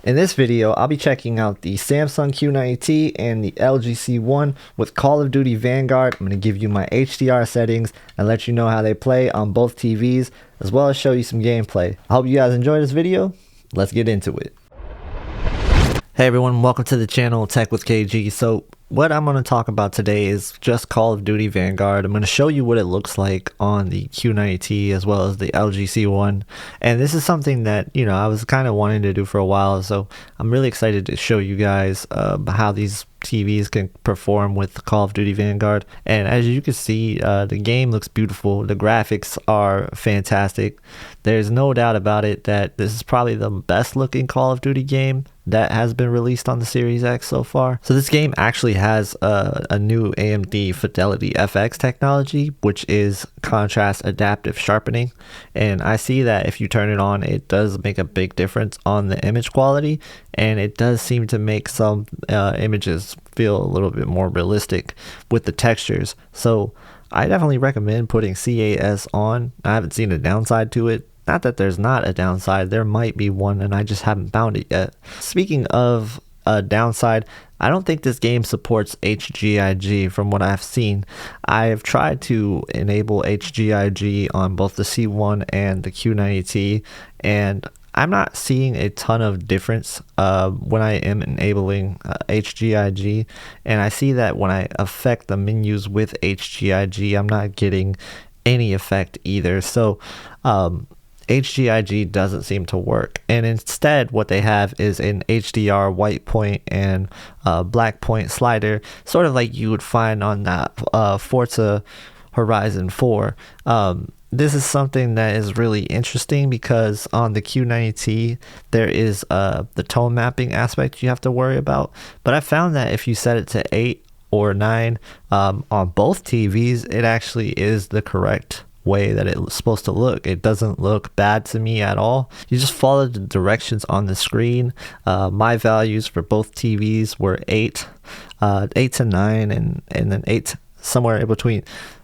In this video, I'll be checking out the Samsung Q90T and the LG C1 with Call of Duty Vanguard. I'm going to give you my HDR settings and let you know how they play on both TVs, as well as show you some gameplay. I hope you guys enjoy this video. Let's get into it. Hey everyone, welcome to the channel Tech with KG. So what I'm going to talk about today is just Call of Duty Vanguard. I'm going to show you what it looks like on the Q90T as well as the LG C1. And this is something that, I was kind of wanting to do for a while. So I'm really excited to show you guys how these TVs can perform with Call of Duty Vanguard. And as you can see, the game looks beautiful. The graphics are fantastic. There's no doubt about it that this is probably the best looking Call of Duty game that has been released on the Series X so far. So this game actually has a new AMD Fidelity FX technology, which is contrast adaptive sharpening. And I see that if you turn it on, it does make a big difference on the image quality, and it does seem to make some images feel a little bit more realistic with the textures. So I definitely recommend putting CAS on. I haven't seen a downside to it. Not that there's not a downside, there might be one and I just haven't found it yet. Speaking of a downside, I don't think this game supports HGIG from what I've seen. I have tried to enable HGIG on both the C1 and the Q90T, and I'm not seeing a ton of difference when I am enabling HGIG, and I see that when I affect the menus with HGIG, I'm not getting any effect either. So HGIG doesn't seem to work, and instead what they have is an Hdr White Point and black point slider, sort of like you would find on that Forza Horizon 4. This is something that is really interesting because on the Q90T there is the tone mapping aspect you have to worry about, but I found that if you set it to 8 or 9 on both TVs, it actually is the correct way that it's supposed to look. It doesn't look bad to me at all. You just follow the directions on the screen. My values for both TVs were 8 to 9 and then 8 somewhere in between.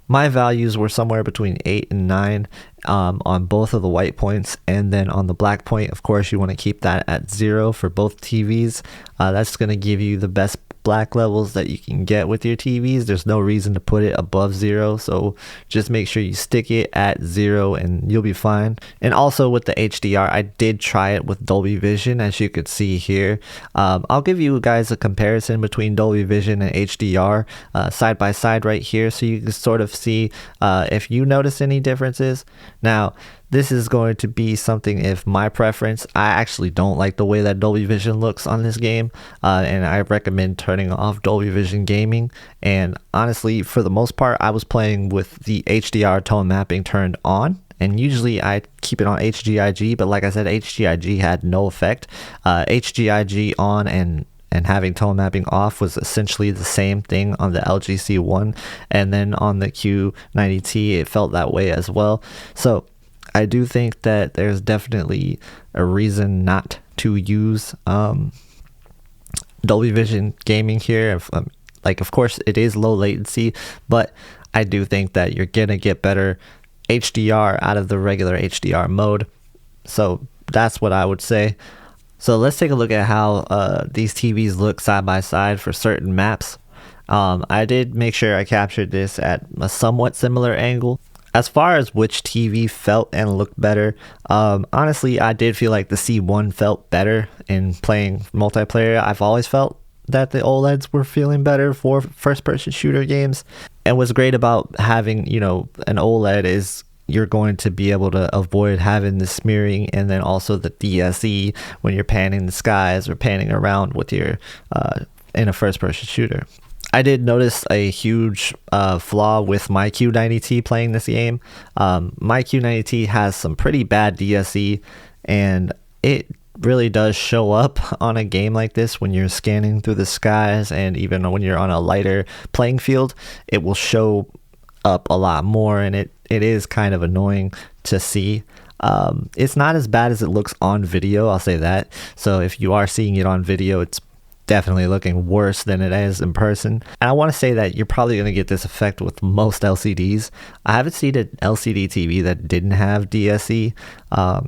My values were somewhere between 8 and 9 on both of the white points, and then on the black point, of course, you want to keep that at 0 for both TVs. That's going to give you the best black levels that you can get with your TVs. There's no reason to put it above 0, so just make sure you stick it at 0 and you'll be fine. And also with the HDR, I did try it with Dolby Vision, as you could see here. I'll give you guys a comparison between Dolby Vision and HDR side by side right here, so you can sort of see if you notice any differences. Now, this is going to be something if my preference. I actually don't like the way that Dolby Vision looks on this game, and I recommend turning off Dolby Vision Gaming. And honestly, for the most part, I was playing with the HDR tone mapping turned on, and usually I keep it on HGIG, but like I said, HGIG had no effect. HGIG on and having tone mapping off was essentially the same thing on the LG C1, and then on the Q90T it felt that way as well. So I do think that there's definitely a reason not to use Dolby Vision Gaming here. Of course it is low latency, but I do think that you're gonna get better HDR out of the regular HDR mode. So that's what I would say. So let's take a look at how these TVs look side by side for certain maps. I did make sure I captured this at a somewhat similar angle. As far as which TV felt and looked better, honestly, I did feel like the C1 felt better in playing multiplayer. I've always felt that the OLEDs were feeling better for first-person shooter games. And what's great about having, an OLED is you're going to be able to avoid having the smearing, and then also the DSE when you're panning the skies or panning around with your in a first-person shooter. I did notice a huge flaw with my Q90T playing this game. My Q90T has some pretty bad DSE, and it really does show up on a game like this when you're scanning through the skies, and even when you're on a lighter playing field, it will show up a lot more, and it is kind of annoying to see. It's not as bad as it looks on video, I'll say that. So if you are seeing it on video, it's definitely looking worse than it is in person. And I want to say that you're probably going to get this effect with most LCDs. I haven't seen an LCD TV that didn't have DSE.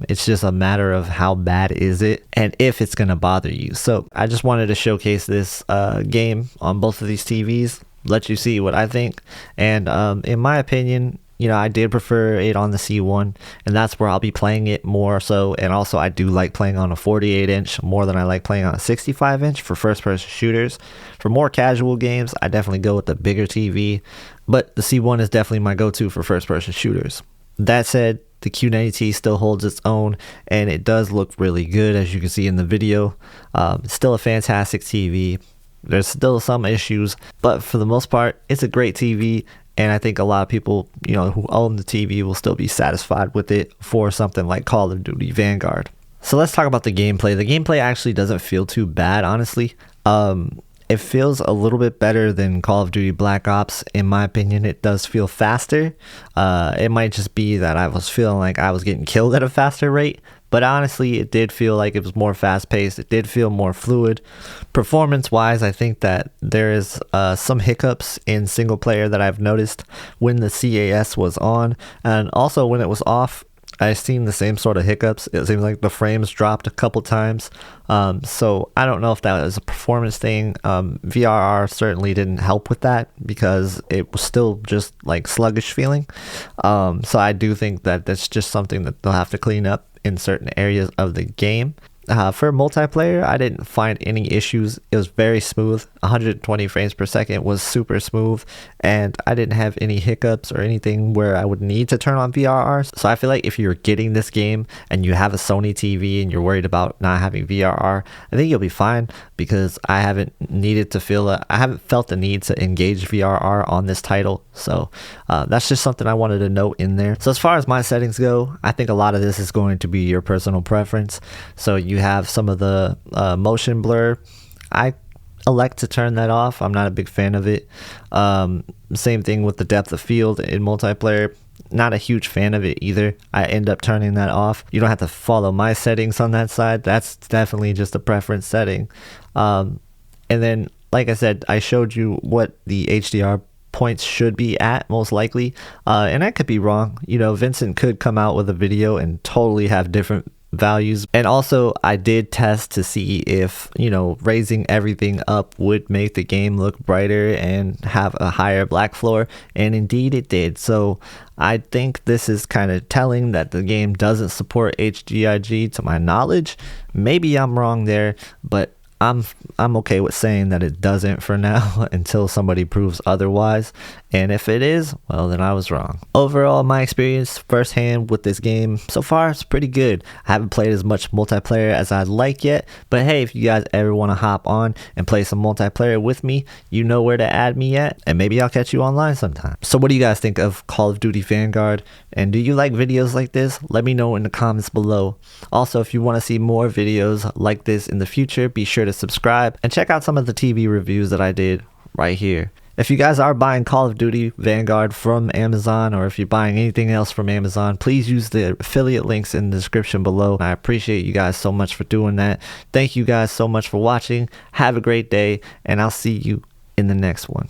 It's just a matter of how bad is it and if it's going to bother you. So I just wanted to showcase this game on both of these TVs, let you see what I think. And in my opinion, I did prefer it on the C1, and that's where I'll be playing it more so. And also, I do like playing on a 48-inch more than I like playing on a 65-inch for first-person shooters. For more casual games, I definitely go with the bigger TV, but the C1 is definitely my go-to for first-person shooters. That said, the Q90T still holds its own, and it does look really good, as you can see in the video. It's still a fantastic TV. There's still some issues, but for the most part, it's a great TV. And I think a lot of people, who own the TV will still be satisfied with it for something like Call of Duty Vanguard. So let's talk about the gameplay. The gameplay actually doesn't feel too bad, honestly. It feels a little bit better than Call of Duty Black Ops. In my opinion, it does feel faster. It might just be that I was feeling like I was getting killed at a faster rate. But honestly, it did feel like it was more fast-paced. It did feel more fluid. Performance-wise, I think that there is some hiccups in single-player that I've noticed when the CAS was on. And also when it was off, I've seen the same sort of hiccups. It seems like the frames dropped a couple times. So I don't know if that was a performance thing. VRR certainly didn't help with that because it was still just like sluggish feeling. So I do think that that's just something that they'll have to clean up in certain areas of the game. For multiplayer, I didn't find any issues. It was very smooth. 120 frames per second was super smooth, and I didn't have any hiccups or anything where I would need to turn on VRR. So I feel like if you're getting this game and you have a Sony TV and you're worried about not having VRR, I think you'll be fine, because I haven't felt the need to engage VRR on this title. So that's just something I wanted to note in there. So as far as my settings go, I think a lot of this is going to be your personal preference. So you have some of the motion blur. I elect to turn that off. I'm not a big fan of it. Same thing with the depth of field in multiplayer. Not a huge fan of it either. I end up turning that off. You don't have to follow my settings on that side. That's definitely just a preference setting. And then, like I said, I showed you what the HDR points should be at, most likely. And I could be wrong. Vincent could come out with a video and totally have different values. And also, I did test to see if raising everything up would make the game look brighter and have a higher black floor, and indeed it did. So I think this is kind of telling that the game doesn't support HDRG to my knowledge. Maybe I'm wrong there, but I'm okay with saying that it doesn't for now until somebody proves otherwise. And if it is, well, then I was wrong. Overall, my experience firsthand with this game so far is pretty good. I haven't played as much multiplayer as I'd like yet, but hey, if you guys ever want to hop on and play some multiplayer with me, you know where to add me at, and maybe I'll catch you online sometime. So what do you guys think of Call of Duty Vanguard? And do you like videos like this? Let me know in the comments below. Also, if you want to see more videos like this in the future, be sure to subscribe and check out some of the TV reviews that I did right here. If you guys are buying Call of Duty Vanguard from Amazon, or if you're buying anything else from Amazon, please use the affiliate links in the description below. I appreciate you guys so much for doing that. Thank you guys so much for watching. Have a great day, and I'll see you in the next one.